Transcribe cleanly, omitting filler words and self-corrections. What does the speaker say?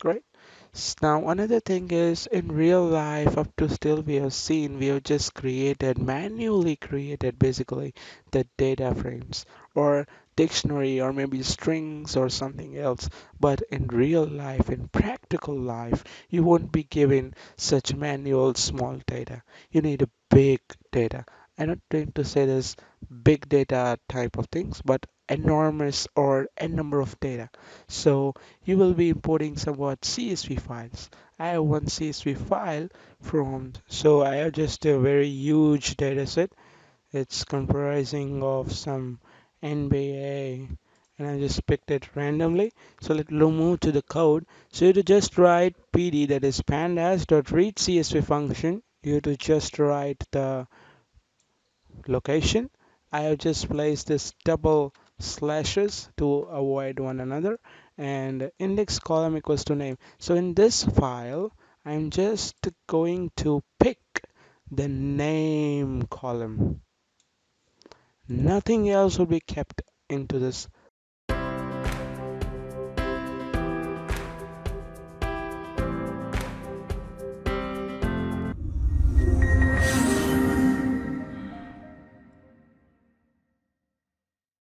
Great. Now another thing is in real life up to still we have seen we have just manually created basically the data frames or dictionary or maybe strings or something else. But in real life, in practical life, you won't be given such manual small data. You need a big data. I'm not going to say this big data type of things, but enormous or a number of data. So you will be importing somewhat CSV files. I have one CSV file so I have just a very huge data set. It's comprising of some NBA and I just picked it randomly. So let's move to the code. So you have to just write PD, that is pandas.read CSV function. You have to just write the location. I have just placed this double slashes to avoid one another and index column equals to name. So in this file, I'm just going to pick the name column. Nothing else will be kept into this